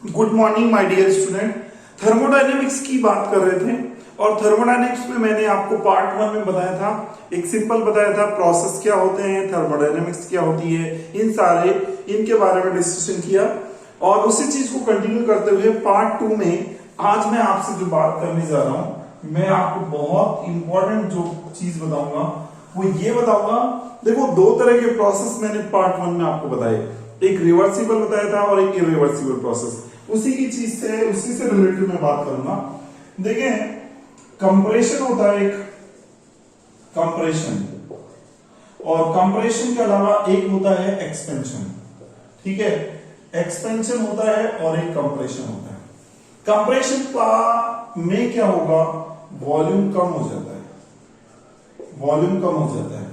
Good morning my dear student. Thermodynamics की बात कर रहे थे और थर्मोडायनेमिक्स में मैंने आपको पार्ट 1 में बताया था, एक सिंपल बताया था प्रोसेस क्या होते हैं, थर्मोडायनेमिक्स क्या होती है, इनके बारे में डिस्कशन किया। और उसी चीज को कंटिन्यू करते हुए पार्ट 2 में आज मैं आपसे जो बात करने जा रहा हूं, मैं आपको बहुत इंपॉर्टेंट जो चीज बताऊंगा वो ये बताऊंगा। देखो, दो तरह के प्रोसेस मैंने पार्ट 1 में आपको बताए, एक रिवर्सिबल बताया था और एक इरिवर्सिबल प्रोसेस। उसी से रिलेटेड मैं बात करूंगा। देखें, कंप्रेशन होता है एक, कंप्रेशन, और कंप्रेशन के अलावा एक होता है एक्सपेंशन। ठीक है, एक्सपेंशन होता है और एक कंप्रेशन होता है। कंप्रेशन का में क्या होगा, वॉल्यूम कम हो जाता है, वॉल्यूम कम हो जाता है।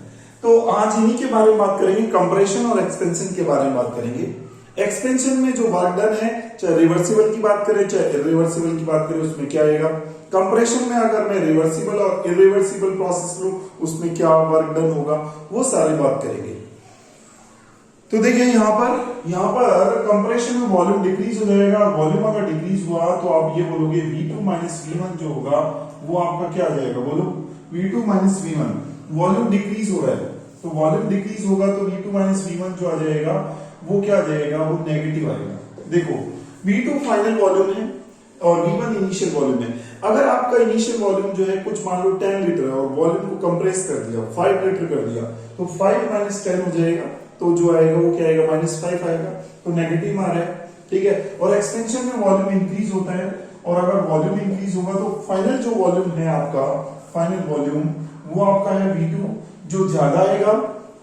तो आज इन्हीं के बारे में बात करेंगे, कंप्रेशन और एक्सपेंशन के बारे में बात करेंगे। एक्सपेंशन में जो वर्क डन है, चाहे रिवर्सिबल की बात करें चाहे इरिवर्सिबल की बात करें, उसमें क्या आएगा। कंप्रेशन में अगर मैं रिवर्सिबल और इरिवर्सिबल प्रोसेस लूं, उसमें क्या वर्क डन होगा, वो सारी बात करेंगे। तो देखिए यहां पर कंप्रेशन में वॉल्यूम डिक्रीज हो जाएगा। वॉल्यूम अगर डिक्रीज हुआ तो आप ये बोलोगे V2 माइनस V1 जो होगा वो आपका क्या आ जाएगा, बोलो V2 minus V1। Volume decrease हो रहा है तो वॉल्यूम डिक्रीज होगा तो V2 माइनस V1 जो आ जाएगा वो क्या आ जाएगा, वो नेगेटिव आएगा। देखो, V2 फाइनल वॉल्यूम है और V1 इनिशियल वॉल्यूम है। अगर आपका इनिशियल वॉल्यूम जो है कुछ मान लो 10 लीटर है और वॉल्यूम को कंप्रेस कर दिया, 5 लीटर कर दिया, तो 5 माइनस 10 हो जाएगा, तो जो आएगा वो क्या आएगा, -5 आएगा, तो नेगेटिव आ रहा है। ठीक है, और एक्सपेंशन में वॉल्यूम इंक्रीज होता है और अगर वॉल्यूम इंक्रीज होगा तो फाइनल जो वॉल्यूम है आपका, फाइनल वॉल्यूम वो आपका है V2 जो ज्यादा आएगा।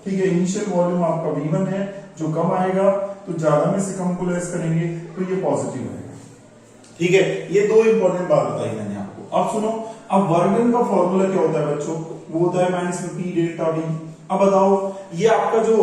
ठीक है, इनिशियल वॉल्यूम आपका V1 है जो कम आएगा, तो ज्यादा में से कम को लेस करेंगे तो ये पॉजिटिव आएगा। ठीक है, ये दो इंपॉर्टेंट बात बताई मैंने आपको। अब सुनो, अब वर्क डन का फॉर्मूला क्या होता है बच्चों, वो होता है माइनस में P डेल्टा V। अब बताओ, ये आपका जो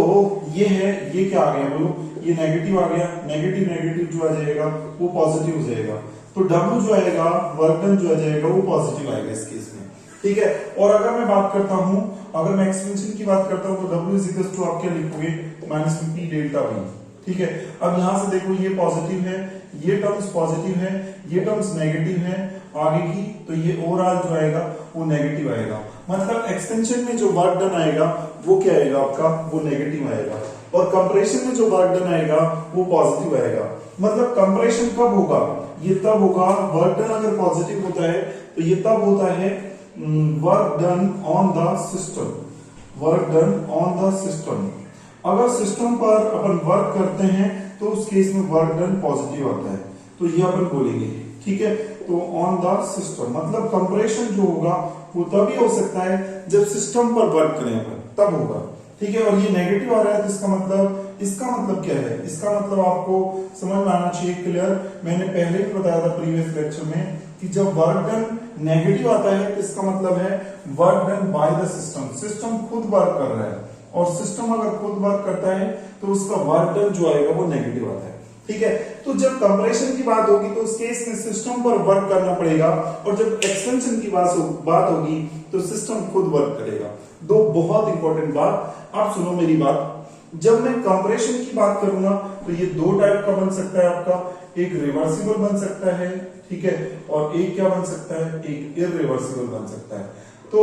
ये है, ये क्या आ गया, बोलो ये नेगेटिव आ गया, नेगेटिव नेगेटिव जो आ जाएगा वो पॉजिटिव हो जाएगा, तो W जो आएगा, वर्क डन जो आ जाएगा वो पॉजिटिव आएगा इस केस में। ठीक है, और अगर मैं बात करता हूं, अगर मैं एक्सपेंशन की बात करता हूं तो W इज इक्वल टू आप क्या लिखोगे, माइनस में P डेल्टा V। ठीक है, अब यहां से देखो ये पॉजिटिव है, ये टर्म्स पॉजिटिव है, ये टर्म्स नेगेटिव है आगे की, तो ये ओवरऑल जो आएगा वो नेगेटिव आएगा। मतलब एक्सटेंशन में जो वर्क डन आएगा वो क्या आएगा आपका, वो नेगेटिव आएगा, और कंप्रेशन में जो वर्क डन आएगा वो पॉजिटिव आएगा। मतलब कंप्रेशन कब होगा, ये तब होगा, वर्क डन अगर पॉजिटिव होता है तो ये तब होता है work done on the system, work done on the system. अगर सिस्टम पर अपन वर्क करते हैं तो उस केस में वर्क डन पॉजिटिव आता है, तो ये अपन बोलेंगे। ठीक है, तो ऑन द सिस्टम मतलब कंप्रेशन जो होगा वो तभी हो सकता है जब सिस्टम पर वर्क करें अपन, तब होगा। ठीक है, और ये नेगेटिव आ रहा है तो इसका मतलब क्या है, इसका मतलब आपको समझ में आना चाहिए, क्लियर। मैंने पहले भी बताया था प्रीवियस लेक्चर में कि जब वर्क डन नेगेटिव आता है तो इसका मतलब है work done by the system, system खुद वर्क कर रहा है, और सिस्टम अगर खुद वर्क करता है तो उसका वर्क डन जो आएगा वो नेगेटिव आता है। ठीक है, तो जब कंप्रेशन की बात होगी तो उस केस में सिस्टम पर वर्क करना पड़ेगा, और जब एक्सपेंशन की बात होगी तो सिस्टम खुद वर्क करेगा। दो बहुत इंपॉर्टेंट बात, आप सुनो मेरी बात। जब मैं कंप्रेशन की बात करूंगा तो ये दो टाइप का बन सकता है आपका, एक रिवर्सिबल बन सकता है, ठीक है, और एक क्या बन सकता है, एक इरिवर्सिबल बन सकता है। तो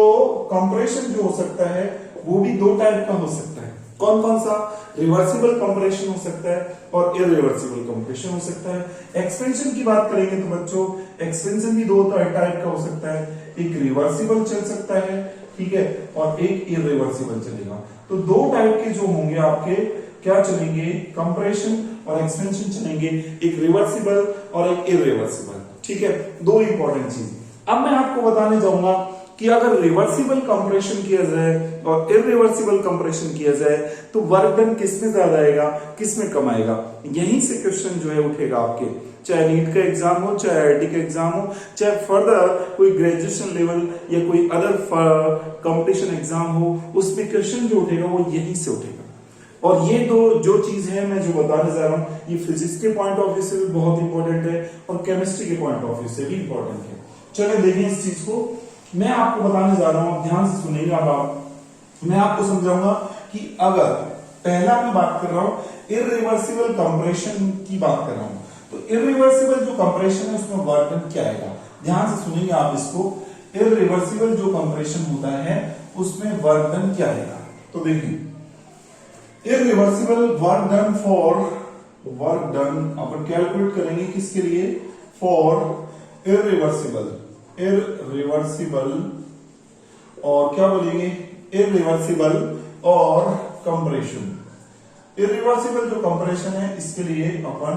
कंप्रेशन जो हो सकता है वो भी दो टाइप का हो सकता है। कौन कौन सा, रिवर्सिबल कंप्रेशन हो सकता है और इरिवर्सिबल कंप्रेशन हो सकता है। एक्सपेंशन की बात करेंगे तो बच्चों एक्सपेंशन भी दो टाइप का हो सकता है, एक रिवर्सिबल चल सकता है, ठीक है, और एक इरिवर्सिबल चलेगा। तो दो टाइप के जो होंगे आपके क्या चलेंगे, कंप्रेशन और एक्सपेंशन चलेंगे, एक रिवर्सिबल और एक इरिवर्सिबल। ठीक है, दो इंपॉर्टेंट चीज। अब मैं आपको बताने जाऊंगा कि अगर रिवर्सिबल कंप्रेशन किया जाए और इरिवर्सिबल कंप्रेशन किया जाए तो वर्क डन किसमें ज्यादा आएगा, किसमें कम आएगा। यहीं से क्वेश्चन जो है उठेगा आपके, चाहे नीट का एग्जाम हो, चाहे आईआईटी का एग्जाम हो, चाहे फर्दर कोई ग्रेजुएशन लेवल या कोई अदर कंपटीशन एग्जाम हो, उसमें क्वेश्चन जो उठेगा वो यहीं से उठेगा। और ये दो जो चीज है मैं जो बताने जा रहा हूं, ये फिजिक्स के पॉइंट ऑफ व्यू से भी बहुत इंपॉर्टेंट है और केमिस्ट्री के पॉइंट ऑफ व्यू से भी इंपॉर्टेंट है। चलिए देखें इस चीज को, मैं आपको बताने जा रहा हूं, ध्यान से सुनिएगा। अब मैं आपको समझाऊंगा कि अगर पहला मैं बात कर रहा हूं इरिवर्सिबल कंप्रेशन की बात कर रहा हूं, तो इरिवर्सिबल जो कंप्रेशन है उसमें वर्क डन क्या आएगा, ध्यान से सुनिए आप इसको। इरिवर्सिबल जो कंप्रेशन होता है उसमें वर्क डन क्या आएगा, तो देखिए irreversible work done for work done upon calculate करेंगे किसके लिए, फॉर इरिवर्सिबल और क्या बोलेंगे इरिवर्सिबल और कंप्रेशन। इरिवर्सिबल जो कंप्रेशन है इसके लिए अपन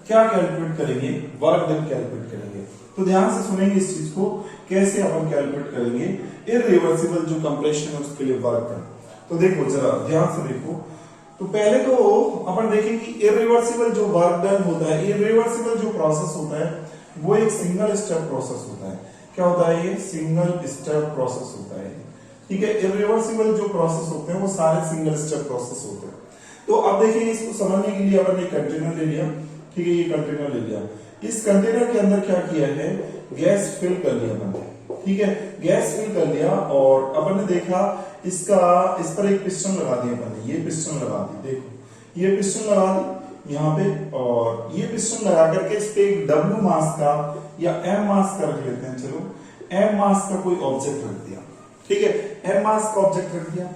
क्या कैलकुलेट करेंगे, वर्क डन कैलकुलेट करेंगे। तो ध्यान से सुनेंगे इस चीज को, कैसे अपन कैलकुलेट करेंगे इरिवर्सिबल जो कंप्रेशन है उसके लिए वर्क डन। तो देखो जरा ध्यान से देखो, तो पहले तो अपन देखें कि इरिवर्सिबल जो वर्क डन होता है, इरिवर्सिबल जो प्रोसेस होता है वो एक सिंगल स्टेप प्रोसेस होता है। क्या होता है ये, सिंगल स्टेप प्रोसेस होता है, ठीक है। इरिवर्सिबल जो प्रोसेस होते हैं वो सारे सिंगल स्टेप प्रोसेस होते हैं। तो अब देखिए इसको समझने के लिए अपन एक कंटेनर ले लिया, ठीक है, ये कंटेनर ले लिया। इस कंटेनर के अंदर क्या किया है, गैस फिल कर लिया अपन, ठीक है, गैस फिल कर लिया और अपन ने देखा इसका इस पर एक पिस्टन लगा दिया अपन ने, ये पिस्टन लगा दी, देखो ये पिस्टन लगा दी यहाँ पे, और ये पिस्टन लगा करके इस पे एक W मास का या M मास का रख लेते हैं, चलो M मास का कोई ऑब्जेक्ट रख दिया, ठीक है, M मास का ऑब्जेक्ट रख दिया।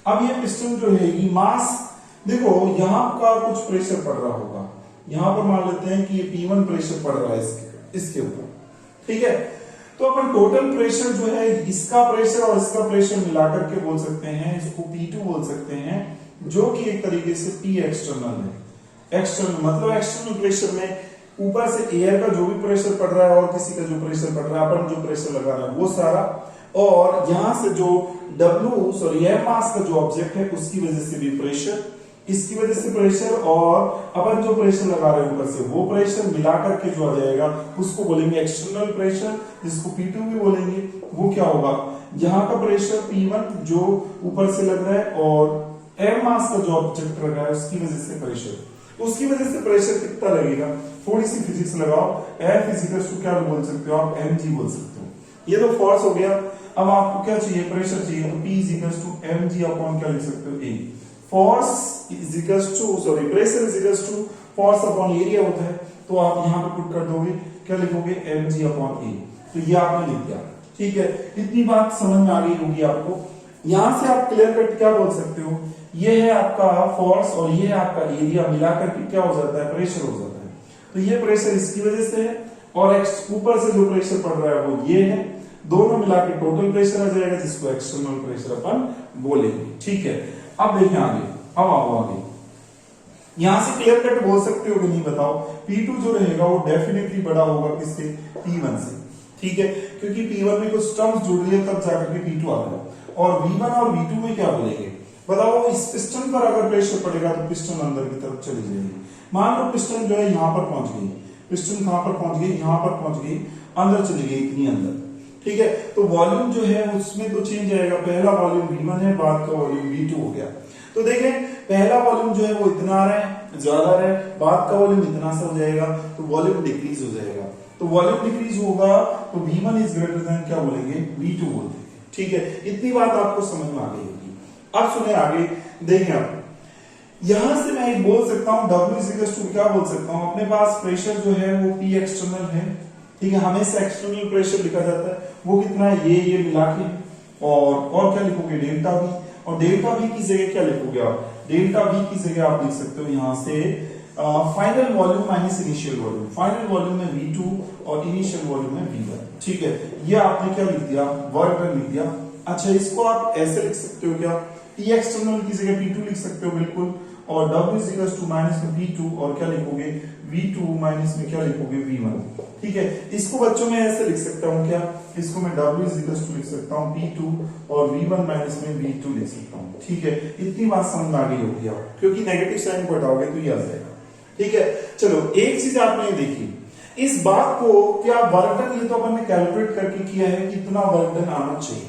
अब ये पिस्टन जो है ये मास, देखो यहाँ का कुछ प्रेशर पड़ रहा होगा, यहां पर मान लेते हैं कि ये P1 प्रेशर पड़ रहा है इसके ऊपर, ठीक है। तो अपन टोटल प्रेशर जो है इसका प्रेशर और इसका प्रेशर मिलाकर के बोल सकते हैं, इसको P2 बोल सकते हैं, जो कि एक तरीके से P एक्सटर्नल है। एक्सटर्नल मतलब एक्सटर्नल प्रेशर में ऊपर से एयर का जो भी प्रेशर पड़ रहा है और किसी का जो प्रेशर पड़ रहा है, अपन जो प्रेशर लगा रहे हैं वो सारा, और यहां से जो M मास का जो ऑब्जेक्ट है उसकी वजह से भी प्रेशर, इसकी वजह से प्रेशर, और अपन जो प्रेशर लगा रहे हैं ऊपर से वो प्रेशर मिलाकर के जो आ जाएगा उसको बोलेंगे एक्सटर्नल प्रेशर, जिसको P2 भी बोलेंगे। वो क्या होगा, यहाँ का प्रेशर P1 जो ऊपर से लग रहा है और M मास का जो ऑब्जेक्ट लग रहा है उसकी वजह से प्रेशर, उसकी वजह से प्रेशर कितना लगेगा, थोड़ी सी फिजिक्स लगाओ, F इक्वल्स टू क्या बोल सकते हो आप, mg बोल सकते हो। ये तो फोर्स हो गया। अब आपको क्या चाहिए, प्रेशर चाहिए, तो P equals to mg upon क्या लिख सकते हो, A। Force is equals to sorry pressure is equals to force upon area होता है, तो आप यहां पे पुट कर दोगे, क्या लिखोगे, mg अपॉन A। तो ये आपने लिख दिया, ठीक है। इतनी बात समझ में आ गई होगी आपको। यहां से आप क्लियर कट क्या बोल सकते हो, ये है आपका फोर्स और ये है आपका एरिया, मिलाकर के क्या हो जाता है, प्रेशर हो जाता है। तो ये प्रेशर इसकी वजह से है और ऊपर से जो प्रेशर पड़ रहा है वो ये है, दोनों मिला के टोटल प्रेशर आ जाएगा, जिसको एक्सटर्नल प्रेशर अपन बोलेंगे, ठीक है। अब देखें आगे, अब आओ आगे, यहां से क्लियर कट बोल सकते हो कि नहीं बताओ, P2 जो रहेगा वो डेफिनेटली बड़ा होगा किससे, P1 से, ठीक है, क्योंकि P1 में कुछ टर्म्स जुड़ रही है तब जाकर के P2 आ रहा है। और V1 और V2 में क्या बोलेंगे बताओ, इस पिस्टन पर अगर प्रेशर पड़ेगा तो पिस्टन अंदर की तरफ चली जाएगी। मान लो पिस्टन जो है यहां पर पहुंच गई, पिस्टन कहां पर पहुंच गई, यहां पर पहुंच गई, अंदर चली गई, इतनी अंदर, ठीक है। तो वॉल्यूम जो है उसमें तो चेंज आएगा, पहला वॉल्यूम V1 है, बाद का वॉल्यूम V2 हो गया। तो देखें पहला वॉल्यूम जो है वो इतना आ रहा है, ज्यादा आ रहा है, बाद का वॉल्यूम इतना सा हो जाएगा, तो वॉल्यूम डिक्रीज हो जाएगा। तो वॉल्यूम डिक्रीज होगा तो V1 इज ग्रेटर देन क्या बोलेंगे, V2 बोलते हैं, ठीक है। इतनी बात आपको समझ में आ गई होगी। अब सुने आगे, देखें आप यहां से मैं एक बोल सकता हूं W इज इक्वल टू क्या बोल सकता हूं, अपने पास प्रेशर जो है वो P एक्सटर्नल है, ठीक है, हमेशा एक्सटर्नल प्रेशर लिखा जाता है, वो कितना है, ये मिला के, और क्या लिखोगे, डेल्टा V, और डेल्टा V की जगह क्या लिखोगे आप, डेल्टा V की जगह आप लिख सकते हो यहां से final volume minus initial volume, final volume में V2 और इनिशियल वॉल्यूम में V1, ठीक है। ये आपने क्या लिख दिया, वर्क डन लिख दिया। अच्छा इसको आप ऐसे लिख सकते हो क्या, P एक्सटर्नल की जगह P2 लिख सकते हो बिल्कुल, और W is equal to minus में P2 और क्या लिखोगे, V2 माइनस में क्या लिखोगे, V1, ठीक है। इसको बच्चों में ऐसे लिख सकता हूं क्या, इसको मैं W इज इक्वल टू लिख सकता हूं P2 और V1 माइनस में V2 लिख सकता हूं, ठीक है। इतनी बात समझ में आ गई होगी आप, क्योंकि नेगेटिव साइन को हटाओगे तो ये आ जाएगा, ठीक है। चलो एक चीज आपने देखी, इस बात को क्या वर्क डन, ये तो अपन ने कैलकुलेट करके किया है कि इतना वर्क डन आना चाहिए,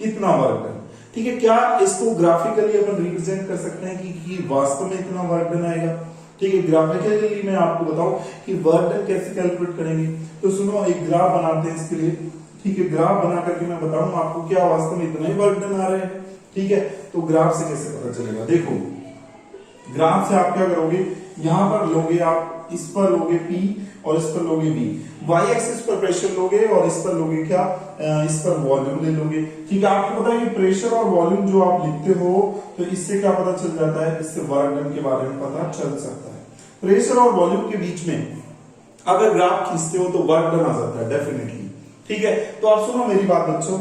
इतना वर्क डन, ठीक है। क्या इसको ग्राफिकली अपन रिप्रेजेंट कर सकते हैं कि वास्तव में इतना वर्क डन आएगा, ठीक है। ग्राफिकली मैं आपको बताऊं कि वर्क डन कैसे कैलकुलेट करेंगे, तो सुनो एक ग्राफ बनाते हैं इसके लिए, ठीक है। ग्राफ बना करके मैं बताऊंगा आपको क्या वास्तव में इतना ही वर्क डन आ रहा है, ठीक है। तो ग्राफ से कैसे पता चलेगा, देखो ग्राफ से आप क्या करोगे, यहां पर लोगे आप, इस पर लोगे P और इस पर लोगे V, y एक्सिस पर प्रेशर लोगे और इस पर लोगे क्या, इस पर वॉल्यूम ले लोगे। ठीक है, आपको पता है कि प्रेशर और वॉल्यूम जो आप लिखते हो तो इससे क्या पता चल जाता है, इससे वर्क डन के बारे में पता चल सकता है। प्रेशर और वॉल्यूम के बीच में अगर ग्राफ खींचते हो तो वर्क डन आ जाता है डेफिनेटली। ठीक है, तो आप सुनो मेरी बात बच्चों,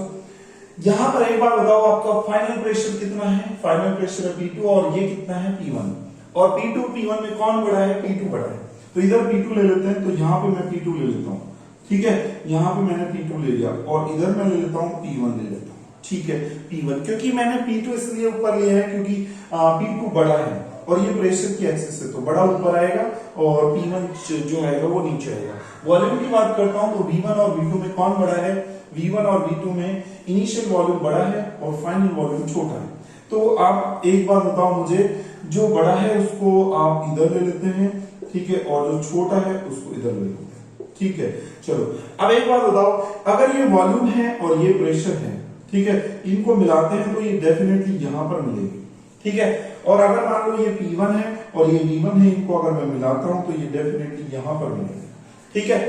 यहां पर एक बार बताओ, आपका फाइनल प्रेशर कितना है, फाइनल प्रेशर है P2 और ये कितना है P1, और P2 P1 में कौन बड़ा है, P2 बड़ा है, तो इधर P2 ले लेते हैं, तो यहाँ पे मैं P2 ले लेता हूँ। ठीक है, यहाँ पे मैंने P2 ले लिया और इधर मैं ले लेता हूँ P1 ले लेता हूँ। ठीक है, P1 क्योंकि मैंने P2 इसलिए ऊपर लिया है क्योंकि P2 बड़ा है और ये प्रेशर की एक्सिस है तो बड़ा ऊपर आएगा और P1 जो आएगा वो नीचे आएगा। वॉल्यूम की बात करता हूं तो V1 और V2 में कौन बड़ा है, V1 और V2 में इनिशियल वॉल्यूम बड़ा है और फाइनल वॉल्यूम छोटा है। तो आप एक बात बताओ मुझे, जो बड़ा है उसको आप इधर ले लेते हैं, ठीक है, और जो छोटा है उसको इधर ले लेते हैं। ठीक है, चलो अब एक बात बताओ, अगर ये वॉल्यूम है और ये प्रेशर है, ठीक है, इनको मिलाते हैं तो ये डेफिनेटली यहां पर मिलेगी। ठीक है, और अगर मान लो ये P1 है और ये V1 है, इनको अगर मैं मिलाता हूं तो ये डेफिनेटली यहां पर मिलेगा। ठीक है,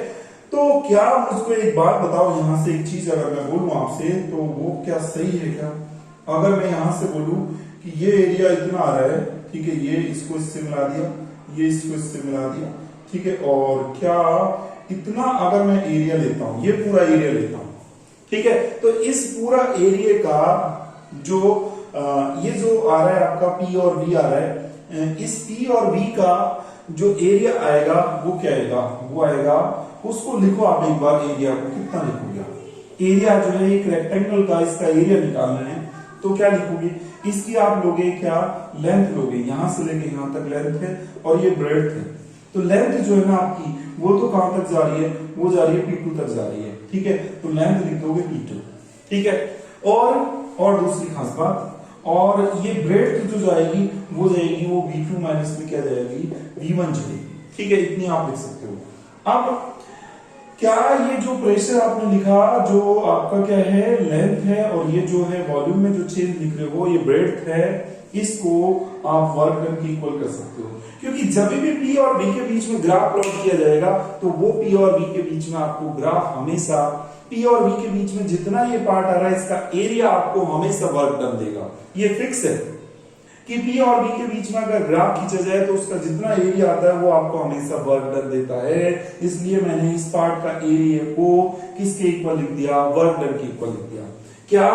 तो क्या मुझको एक बात बताओ, यहां से एक चीज अगर मैं बोलूं आपसे तो वो क्या सही है क्या, अगर मैं यहां से बोलूं कि ये एरिया इतना आ रहा है, ठीक है, ये इसको इससे मिला दिया, ये इसको इससे मिला दिया, ठीक है, और क्या इतना अगर मैं एरिया लेता हूं, ये पूरा एरिया लेता हूं, ठीक है, तो इस पूरा एरिया का जो ये जो आ रहा है आपका P और V आ रहा है, इस P और V का जो एरिया आएगा वो क्या आएगा, वो आएगा, उसको लिखो आप एक बार, एरिया को कितना लिखोगे, एरिया जो है एक रेक्टेंगल का, इसका एरिया निकालना है तो क्या लिखोगे, इसकी आप लोगे क्या, लेंथ लोगे, यहां से लेके यहां तक लेंथ है और ये ब्रेड्थ है, तो लेंथ जो है ना आपकी वो तो कहां तक जा रही है, वो जा रही है P2 तक जा रही है। ठीक है, तो लेंथ लिख दोगे P2। ठीक है, और दूसरी खास बात, और ये ब्रेड्थ जो जाएगी वो जाएगी, वो V2 माइनस में क्या जाएगी, V1 जाएगी। ठीक है, इतनी आप लिख सकते हो। अब क्या ये जो प्रेशर आपने लिखा, जो आपका क्या है, लेंथ है, और ये जो है वॉल्यूम में जो चेंज लिख रहे हो ये ब्रेड्थ है, इसको आप वर्क डन की इक्वल कर सकते हो, क्योंकि जब भी P और V के बीच में ग्राफ प्लॉट किया जाएगा तो वो P और V के बीच में आपको ग्राफ हमेशा, P और V के बीच में जितना ये पार्ट आ रहा है इसका एरिया आपको हमेशा वर्क डन देगा। ये फिक्स है कि P और V के बीच में अगर ग्राफ खींचा जाए तो उसका जितना एरिया आता है वो आपको हमेशा वर्क डन देता है। इसलिए मैंने इस पार्ट का एरिया को किसके इक्वल लिख दिया, वर्क डन के इक्वल लिख दिया। क्या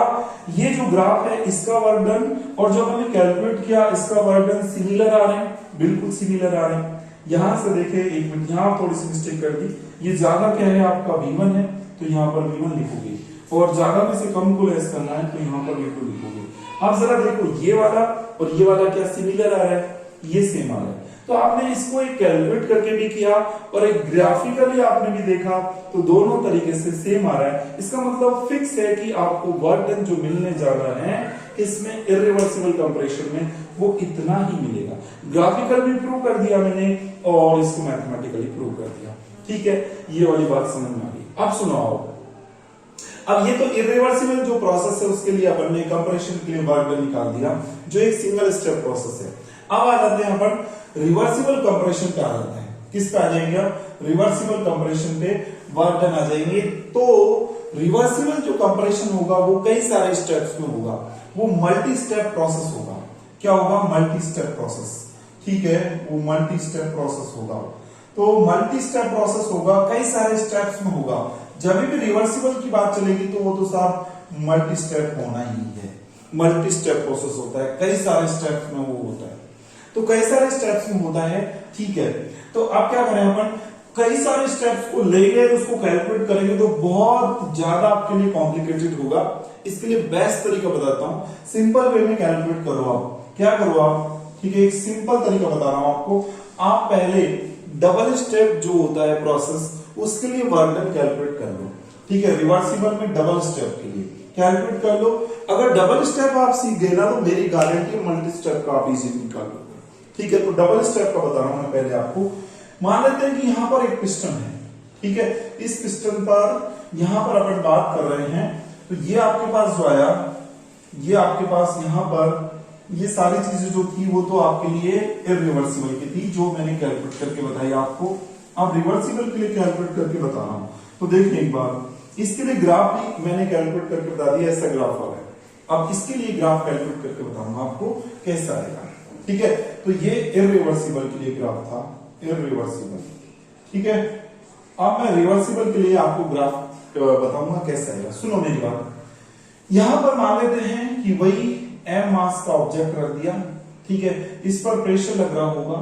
ये जो ग्राफ है इसका वर्क डन और जो हमने कैलकुलेट किया इसका वर्क डन सिमिलर आ रहे हैं, बिल्कुल सिमिलर आ रहे हैं। यहां से देखे, एक मिनट, यहां थोड़ी सी मिस्टेक कर दी, ये ज्यादा क्या है आपका V1 है तो यहां पर V1 लिखोगे, और ज्यादा में से कम को लेस करना है तो यहां पर V2 लिखोगे। अब जरा देखो, ये वाला और ये वाला क्या सिमिलर आ रहा है, ये सेम आ रहा है, तो आपने इसको एक कैलकुलेट करके भी किया और एक ग्राफिकली आपने भी देखा तो दोनों तरीके से सेम आ रहा है। इसका मतलब फिक्स है कि आपको वर्क डन जो मिलने जा रहा है इसमें इरिवर्सिबल कंप्रेशन में वो इतना ही मिलेगा। ग्राफिकल भी प्रूव कर दिया मैंने और इसको मैथमेटिकली प्रूव कर दिया। ठीक है, ये वाली बात समझ में आ गई। अब सुनो, अब ये तो इरिवर्सिबल जो प्रोसेस है उसके लिए अपन ने कंप्रेशन के लिए वर्क डन निकाल दिया, जो एक सिंगल स्टेप प्रोसेस है। अब आ जाते हैं अपन रिवर्सिबल कंप्रेशन पे आ जाते हैं। किस पे आ जाएंगे आप, रिवर्सिबल कंप्रेशन पे वर्क डन आ जाएंगे। तो रिवर्सिबल जो कंप्रेशन होगा वो कई सारे स्टेप्स में होगा, वो मल्टी स्टेप प्रोसेस होगा। क्या होगा, मल्टी स्टेप प्रोसेस। ठीक है, वो मल्टी स्टेप प्रोसेस होगा। तो मल्टी स्टेप प्रोसेस होगा, कई सारे स्टेप्स में होगा। जब भी रिवर्सिबल की बात चलेगी तो वो तो साहब मल्टी स्टेप होना ही है। मल्टी स्टेप प्रोसेस होता है, कई सारे स्टेप्स में वो होता है, तो कई सारे स्टेप्स में होता है। ठीक है, तो अब क्या करें अपन, कई सारे स्टेप्स को लेंगे, उसको कैलकुलेट करेंगे तो बहुत ज्यादा आपके लिए कॉम्प्लिकेटेड होगा। इसके लिए बेस्ट तरीका बताता हूं, सिंपल वे में कैलकुलेट करो। आप क्या करो आप, ठीक है, एक सिंपल तरीका बता रहा हूं आपको। आप पहले डबल स्टेप जो होता है प्रोसेस, उसके लिए वर्क डन कैलकुलेट कर लो। ठीक है, रिवर्सिबल में डबल स्टेप के लिए कैलकुलेट कर लो। अगर डबल स्टेप आप सीख गए ना तो मेरी गारंटी मल्टी स्टेप का आप इजीली निकाल लोगे। ठीक है, तो डबल स्टेप का बता रहा हूं मैं पहले आपको। मान लेते हैं कि यहां पर एक पिस्टन है। ठीक है, इस पिस्टन पर यहां पर अपन बात कर रहे हैं, तो ये आपके पास जो आया, ये आपके पास यहां पर ये सारी चीजें जो थी वो तो आपके लिए इरिवर्सिबल की थी, जो मैंने कैलकुलेट करके बताई आपको। अब रिवर्सिबल के लिए कैलकुलेट करके बता रहा हूं। तो देखिए एक बार, इसके लिए ग्राफ भी मैंने कैलकुलेट करके बता दिया, ऐसा ग्राफ आ रहा है। अब इसके लिए ग्राफ कैलकुलेट करके बताऊंगा आपको कैसा आएगा, ठीक है। तो ये इरिवर्सिबल के लिए ग्राफ था, इरिवर्सिबल, ठीक है। अब मैं रिवर्सिबल के लिए आपको ग्राफ बताऊंगा कैसा आएगा। सुनो मेरी बात, यहां पर मान लेते हैं कि वही m मास का ऑब्जेक्ट रख दिया, ठीक है। इस पर प्रेशर लग रहा होगा,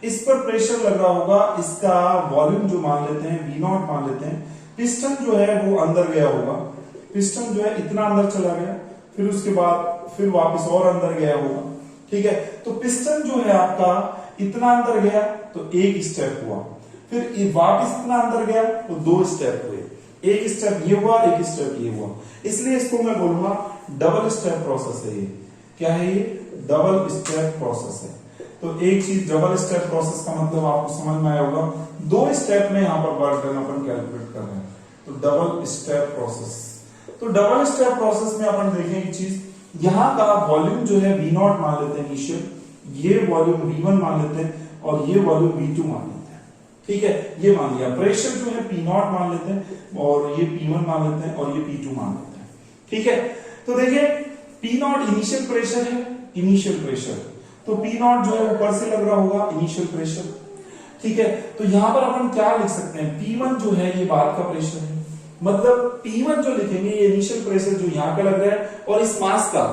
इस पर प्रेशर लग रहा होगा, इसका वॉल्यूम जो मान लेते हैं V0 मान लेते हैं। पिस्टन जो है वो अंदर गया होगा, पिस्टन जो है इतना अंदर चला गया, फिर उसके बाद फिर वापस और अंदर गया होगा, ठीक है। तो पिस्टन जो है आपका इतना अंदर गया तो एक स्टेप हुआ, फिर वापस इतना अंदर गया तो दो स्टेप हुए, एक स्टेप ये हुआ, एक स्टेप ये हुआ। इसलिए इसको मैं बोलूंगा डबल स्टेप प्रोसेस है। ये क्या है? ये डबल स्टेप प्रोसेस है। तो एक चीज डबल स्टेप प्रोसेस का मतलब आपको समझ में आया होगा, दो स्टेप में यहां पर वर्क डन अपन कैलकुलेट कर रहे हैं, तो डबल स्टेप प्रोसेस। तो डबल स्टेप प्रोसेस में अपन देखें एक चीज, यहां का वॉल्यूम जो है V0 मान लेते हैं इनिशियल, ये वॉल्यूम V1 मान लेते हैं और ये वॉल्यूम V2 मान लेते हैं, ठीक है। ये मान लिया। प्रेशर जो है P0 मान लेते हैं और ये P1 मान लेते हैं और ये P2 मान लेते हैं, ठीक है। तो देखिए P0 इनिशियल प्रेशर है, इनिशियल प्रेशर, तो P0 जो है ऊपर से लग रहा होगा इनिशियल प्रेशर, ठीक है। तो यहां पर अपन क्या लिख सकते हैं? P1 जो है ये बाद का प्रेशर है, मतलब P1 जो लिखेंगे ये इनिशियल प्रेशर जो यहां का लग रहा है, और इस मास का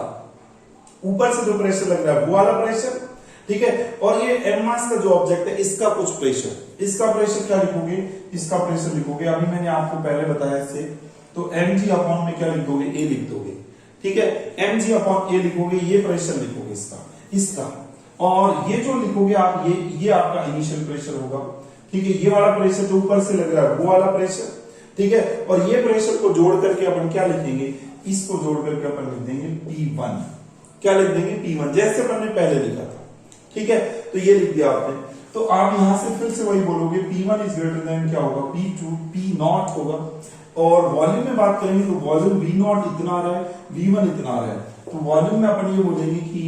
ऊपर से जो प्रेशर लग रहा है वो वाला प्रेशर, ठीक है। और ये m मास का जो ऑब्जेक्ट है इसका कुछ प्रेशर, इसका प्रेशर क्या लिखोगे? इसका प्रेशर लिखोगे, अभी मैंने आपको पहले बताया इससे, तो mg अपॉन में क्या लिख दोगे? a लिख दोगे, ठीक है। mg अपॉन a लिखोगे, ये प्रेशर लिखोगे इसका, और ये जो लिखोगे आप, ये आपका इनिशियल प्रेशर होगा, ठीक है। ये वाला प्रेशर जो ऊपर से लग रहा है वो वाला प्रेशर, ठीक है। और ये प्रेशर को जोड़ करके अपन क्या लिखेंगे? इसको जोड़ करके अपन लिख देंगे P1, क्या लिख देंगे? P1, जैसे अपन ने पहले लिखा था, ठीक है। तो ये लिख दिया आपने। तो आप यहां से फिर से वही बोलोगे, P1 इज ग्रेटर देन क्या होगा? P2, P0 होगा। और वॉल्यूम में बात करेंगे तो वॉल्यूम V0 इतना आ रहा है, V1 इतना आ रहा है, तो वॉल्यूम में अपन ये बोलेंगे कि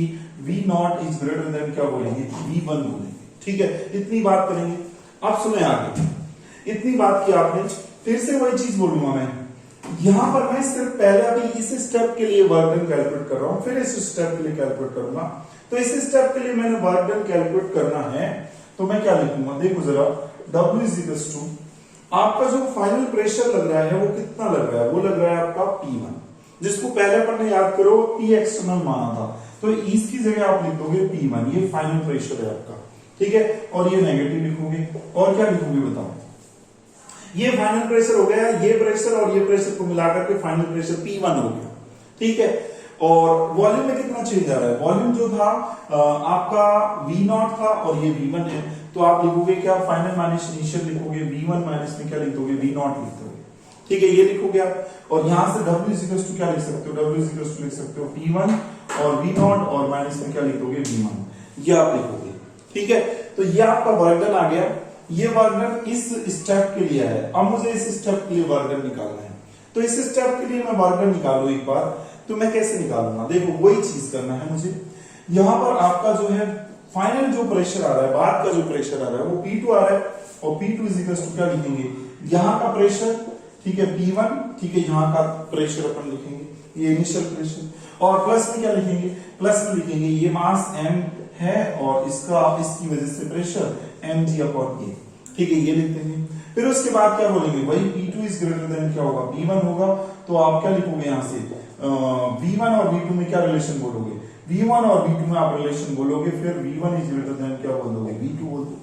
V0 इज ग्रेटर देन क्या बोलेंगे? V1 बोलेंगे, ठीक है। इतनी बात करेंगे। अब सुने आगे, इतनी बात की आपने, फिर से वही चीज बोलूंगा मैं, यहां पर मैं सिर्फ पहले अभी इस स्टेप के लिए वर्क डन कैलकुलेट कर रहा हूं, फिर इस स्टेप के लिए कैलकुलेट करूंगा। तो इस स्टेप के लिए मैंने वर्क डन कैलकुलेट करना है, तो मैं क्या लिखूंगा? देखो जरा, W इज इक्वल्स टू, आपका जो फाइनल प्रेशर लग रहा है वो कितना लग रहा है? वो लग रहा है आपका P1, जिसको पहले अपन ने याद करो P एक्सटर्नल माना था, तो इसकी जगह आप लिख दोगे P1, ये फाइनल प्रेशर है आपका, ठीक है। और ये नेगेटिव लिखोगे, और क्या लिखोगे बताओ? ये फाइनल प्रेशर हो गया, ये प्रेशर और ये प्रेशर को मिलाकर के फाइनल प्रेशर P1 हो गया, ठीक है। और वॉल्यूम में कितना चेंज आ रहा है? वॉल्यूम जो था आपका V0 था और ये V1 है, तो आप लिखोगे क्या? फाइनल माइनस इनिशियल लिखोगे, V1 माइनस में क्या लिख दोगे? V0 लिख दोगे, ठीक है। ये लिखोगे आप, और यहां से W इज इक्वल टू क्या लिख सकते हो? W इज इक्वल टू लिख सकते हो P1 और V0 और माइनस में क्या लिख दोगे? V1, ये आप लिखोगे, ठीक है। तो ये आपका वर्क डन आ गया। ये वर्क डन इस स्टेप के लिए है। अब मुझे इस स्टेप के लिए वर्क डन निकालना है, तो इस स्टेप के लिए मैं वर्क डन निकालू एक बार, तो मैं कैसे निकालूंगा? देखो वही चीज करना है मुझे। यहां पर आपका जो है फाइनल जो प्रेशर आ रहा है, बाद का जो प्रेशर आ रहा है वो P2 आ रहा है, और P2 इज इक्वल टू क्या लिखेंगे? यहां का प्रेशर, ठीक है, P1, ठीक है। यहां का प्रेशर अपन लिखेंगे, ये इनिशियल प्रेशर, और प्लस में क्या लिखेंगे? प्लस में लिखेंगे ये मास M है और इसकी वजह से प्रेशर mg अपॉन a, ठीक है, ये लिख देंगे। फिर उसके बाद क्या बोलेंगे? वही P2 इज ग्रेटर देन क्या होगा? P1 होगा, तो आप क्या लिखोगे यहां से? V1 और V2 में क्या रिलेशन बोलोगे? V1 और V2 में आप रिलेशन बोलोगे, फिर V1 इज ग्रेटर देन क्या बोल दोगे? V2 बोल दो,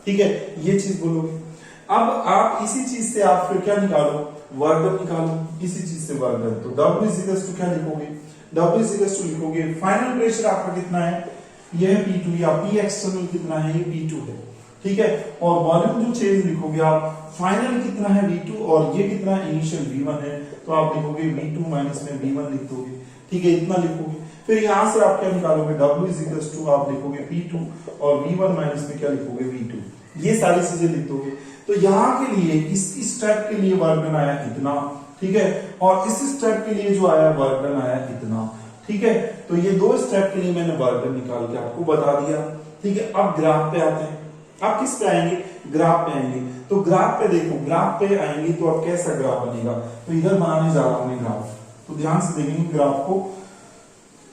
ठीक है, ये चीज बोलोगे। अब आप इसी चीज से आप फिर क्या निकालो? वर्क डन निकालो, इसी चीज से वर्क डन। तो W इज इक्वल टू क्या लिखोगे? W इज इक्वल टू लिखोगे, फाइनल प्रेशर आपका कितना है? ये है P2, या P एक्सटर्नल कितना है? ये P2 है, ठीक है। और वॉल्यूम जो चेंज लिखोगे आप, फाइनल कितना है? V2, और ये कितना है? इनिशियल V1 है, तो आप लिखोगे V2 माइनस में V1 लिख दोगे, ठीक है, इतना लिखोगे। फिर यहां से आप क्या निकालोगे? W इज इक्वल टू आप लिखोगे P2 और V1 माइनस में क्या लिखोगे? V2, ये सारी चीजें लिख दोगे। तो यहां के लिए इस स्टेप के लिए वर्क डन आया इतना, ठीक है, और इस स्टेप के लिए जो आया वर्क डन आया इतना। ठीक है, तो ये 2 स्टेप के लिए मैंने वर्क डन निकाल के आपको बता दिया। ठीक है, अब ग्राफ पे आते हैं। आप किस पे आएंगे? ग्राफ पे आएंगे। तो ग्राफ पे देखो, ग्राफ पे आएंगे तो अब कैसा ग्राफ बनेगा? तो इधर बनाने जा रहा हूं मैं ग्राफ, तो ध्यान से देखेंगे ग्राफ को।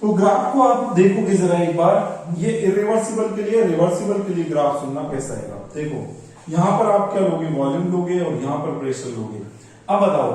तो ग्राफ को आप देखोगे जरा एक बार, ये इरिवर्सिबल के लिए, रिवर्सिबल के लिए ग्राफ सुनना कैसा आएगा। देखो यहां पर आप क्या लोगे? वॉल्यूम लोगे और यहां पर प्रेशर लोगे। अब बताओ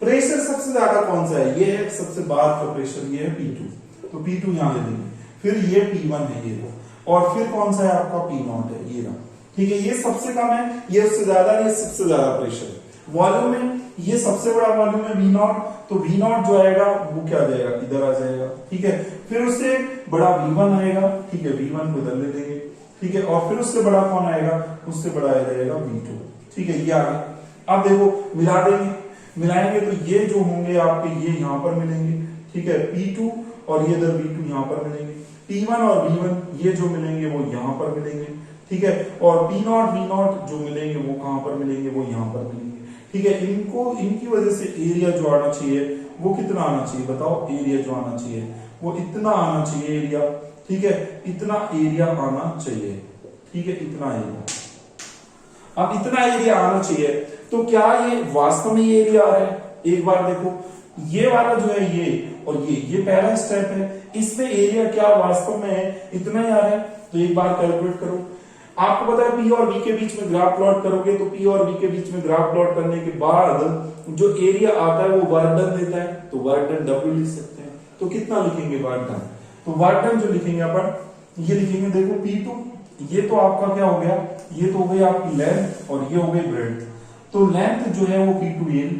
प्रेशर सबसे ज्यादा कौन सा है? ये है सबसे बाद का प्रेशर, ये है P2, तो P2 यहां ले लेंगे। फिर ये P1 है, ये रहा। और फिर कौन सा है आपका? P0 है, ये रहा। ठीक है, ये सबसे कम है, ये उससे ज्यादा, ये सबसे ज्यादा प्रेशर है। वॉल्यूम में ये सबसे बड़ा वॉल्यूम है V0, तो V0 जो आएगा वो क्या जाएगा? इधर आ जाएगा। ठीक है, फिर उससे बड़ा V1 आएगा। ठीक है, V1 को इधर ले लेंगे। ठीक है, और फिर उससे बड़ा कौन आएगा? उससे बड़ा आ जाएगा V2। ठीक है, ये आ गया। अब देखो मिला देंगे, मिलाएंगे तो ये जो होंगे आपके, ये यहां पर मिलेंगे। ठीक है, P2 और ये इधर V2 यहां पर मिलेंगे। P1 और V1 ये जो मिलेंगे वो यहां पर मिलेंगे। ठीक है, और P0 V0 जो मिलेंगे वो कहां पर मिलेंगे? वो यहां पर मिलेंगे। ठीक है, इनको इनकी वजह से एरिया जो आना चाहिए वो कितना आना चाहिए? बताओ, एरिया जो आना चाहिए वो इतना आना चाहिए एरिया। ठीक है, इतना एरिया आना चाहिए। ठीक है, इतना एरिया। अब इतना एरिया आना चाहिए, तो क्या ये वास्तव में ये एरिया आ रहा है? एक बार देखो, ये वाला जो है ये और ये पहला स्टेप है, इसमें एरिया क्या वास्तव में है? इतना ही आ रहा है। तो एक बार कैलकुलेट करो। आपको पता है P और V के बीच में ग्राफ प्लॉट करोगे तो P और V के बीच में ग्राफ प्लॉट करने के बाद जो एरिया आता है वो वर्क डन देता है, तो वर्क डन W लिख सकते हैं। तो कितना लिखेंगे वर्क डन? तो वर्क डन जो लिखेंगे अपन, ये लिखेंगे, देखो P2, ये तो आपका क्या हो गया? ये तो हो गई आपकी लेंथ और ये हो गई ब्रेड्थ। तो लेंथ जो है वो P2L,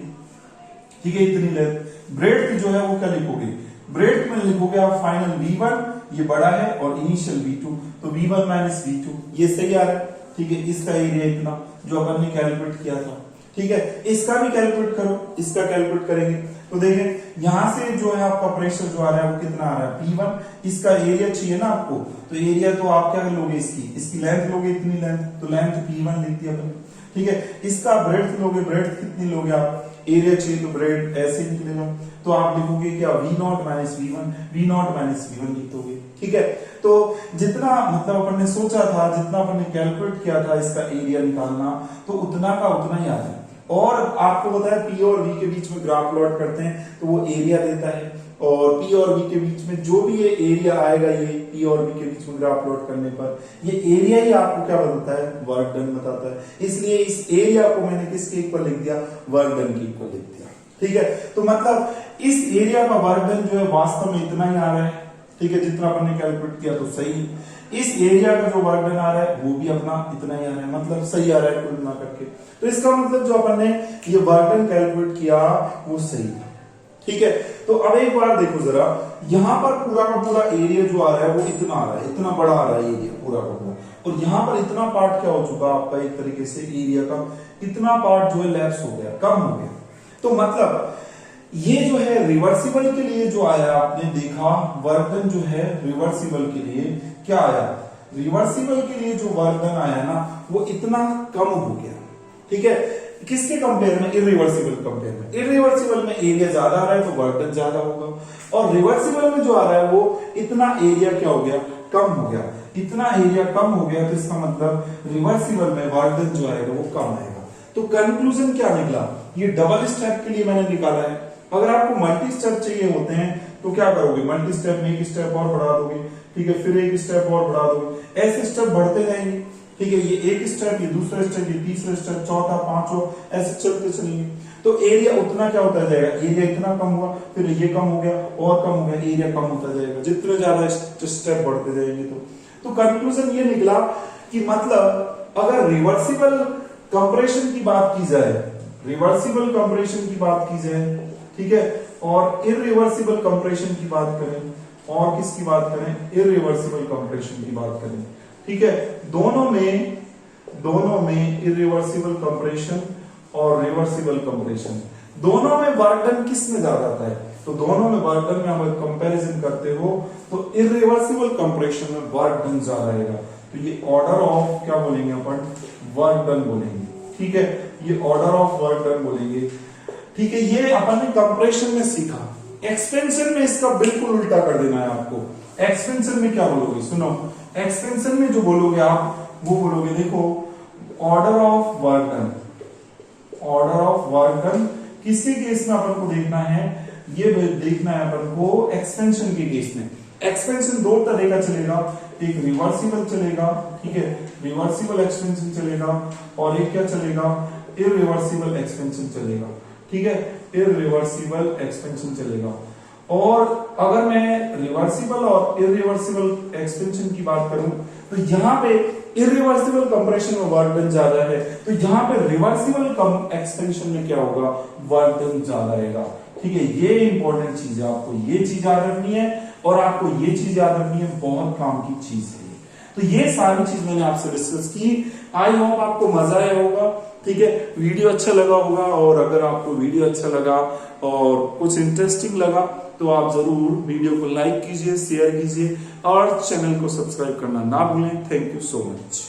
ठीक है, इतनी लेंथ। ब्रेड्थ जो है वो क्या लिखोगे? ब्रेड्थ में लिखोगे आप फाइनल V1, ये बड़ा है, और इनिशियल V2, तो V1 माइनस V2, ये सही आ रहा है। ठीक है, इसका एरिया इतना जो अपन ने कैलकुलेट किया था। ठीक है, इसका भी कैलकुलेट करो, इसका कैलकुलेट करेंगे तो देखें यहां से जो है आपका प्रेशर जो आ रहा है वो कितना आ रहा है? P1। इसका एरिया चाहिए ना आपको, तो एरिया तो आप क्या लोगे? इसकी लेंथ लोगे, इतनी लेंथ, तो लेंथ P1 लिख दिया अपन। ठीक है, इसका ब्रेड्थ लोगे, ब्रेड्थ कितनी लोगे आप? एरिया चाहिए तो ब्रेड ऐसे निकलेगा, तो आप लिखोगे क्या? V0 minus V1, V0 minus V1 लिख दोगे। ठीक है, तो जितना मतलब अपन ने सोचा था, जितना अपन ने कैलकुलेट किया था इसका एरिया निकालना, तो उतना का उतना ही आता है। और आपको पता है P और V के बीच में ग्राफ प्लॉट करते हैं तो वो एरिया देता है, और P और V के बीच में जो भी ये एरिया आएगा, ये P और V के बीच में ग्राफ प्लॉट करने पर ये एरिया ही आपको क्या बताता है? वर्क डन बताता है। इसलिए इस एरिया को मैंने किसके इक्वल लिख दिया? वर्क डन के इक्वल लिख दिया। ठीक है, तो मतलब इस एरिया का वर्क डन जो है वास्तव में इतना ही आ रहा है। ठीक है, जितना अपन ने कैलकुलेट किया तो सही। इस एरिया का जो वर्क डन आ रहा है वो भी अपना इतना ही आ रहा है, मतलब सही आ रहा है कुल मिला करके। तो इसका मतलब जो अपन ने ये वर्क डन कैलकुलेट किया वो सही था। ठीक है, तो अब एक बार देखो जरा, यहां पर पूरा का पूरा एरिया जो आ रहा है वो इतना आ रहा है, इतना बड़ा आ रहा है एरिया पूरा का पूरा, और यहां पर इतना पार्ट क्या हो चुका आपका? एक तरीके से एरिया का इतना पार्ट जो है लैप्स हो गया, कम हो गया। तो मतलब ये जो है रिवर्सिबल के लिए जो आया, आपने देखा वर्क डन जो है रिवर्सिबल के लिए क्या आया? रिवर्सिबल के लिए जो वर्क डन आया ना वो इतना कम हो गया। ठीक है, किसके कंपेयर में? इरिवर्सिबल कंपेयर में। इरिवर्सिबल में एरिया ज्यादा आ रहा है तो वर्क डन ज्यादा होगा, और रिवर्सिबल में जो आ रहा है वो इतना एरिया क्या हो गया? कम हो गया। इतना एरिया कम हो गया तो इसका मतलब रिवर्सिबल में वर्क डन जो आएगा वो कम आएगा। तो कंक्लूजन क्या निकला? ये डबल स्टेप के लिए मैंने निकाला है। अगर आपको मल्टी स्टेप चाहिए होते हैं तो क्या करोगे? मल्टी स्टेप में एक स्टेप और बढ़ा दोगे। ठीक है, फिर एक स्टेप और बढ़ा दोगे, ऐसे स्टेप बढ़ते जाएंगे। ठीक है, ये एक स्टेप, ये दूसरा स्टेप, ये तीसरा स्टेप, चौथा, पांचवा, ऐसे चलते चलेंगे। तो एरिया उतना क्या होता जाएगा? एरिया इतना कम हुआ, फिर ये कम हो गया, और कम हो गया, एरिया कम होता जाएगा जितने ज्यादा स्टेप बढ़ते जाएंगे। तो कंक्लूजन ये निकला कि मतलब अगर रिवर्सिबल कंप्रेशन की बात की जाए, रिवर्सिबल कंप्रेशन की बात की जाए, ठीक है, और इरिवर्सिबल कंप्रेशन की बात करें, और किसकी बात करें? इरिवर्सिबल कंप्रेशन की बात करें। ठीक है, दोनों में इरिवर्सिबल कंप्रेशन और रिवर्सिबल कंप्रेशन, दोनों में वर्क डन किसमें ज्यादा आता है? तो दोनों में वर्क डन में अगर कंपैरिजन करते हो तो इरिवर्सिबल कंप्रेशन में वर्क डन ज्यादा आएगा। तो ये ऑर्डर ऑफ क्या बोलेंगे अपन? वर्क डन बोलेंगे। ठीक है, ये ऑर्डर ऑफ वर्क डन बोलेंगे। ठीक है, ये अपन ने कंप्रेशन में सीखा। एक्सपेंशन में इसका बिल्कुल उल्टा कर देना है आपको। एक्सपेंशन में क्या बोलोगे, सुनो, एक्सपेंशन में जो बोलोगे आप वो बोलोगे, देखो order of work done, order of work done किसके केस में अपन को देखना है, ये देखना है अपन को एक्सपेंशन के केस में। एक्सपेंशन दो तरह का चलेगा, एक रिवर्सिबल चलेगा, ठीक है, रिवर्सिबल एक्सपेंशन चलेगा, और एक क्या चलेगा, इररिवर्सिबल एक्सपेंशन चलेगा, ठीक है, इररिवर्सिबल एक्सपेंशन चलेगा। और अगर मैं रिवर्सिबल और इररिवर्सिबल एक्सपेंशन की बात करूं तो यहां पे इररिवर्सिबल कंप्रेशन में वर्क डन ज्यादा है, तो यहां पे रिवर्सिबल एक्सपेंशन में क्या होगा, वर्क डन ज्यादा आएगा, ठीक है। ये इंपॉर्टेंट चीज है, आपको ये चीज याद रखनी है और आपको ये चीज याद रखनी है, बहुत काम की चीज है। तो ये सारी चीज मैंने आपसे डिस्कस की, आई होप आपको मजा आया होगा, ठीक है, वीडियो अच्छा लगा होगा। और अगर आपको वीडियो अच्छा लगा और कुछ इंटरेस्टिंग लगा तो आप जरूर वीडियो को लाइक कीजिए, शेयर कीजिए और चैनल को सब्सक्राइब करना ना भूलें। Thank you so much.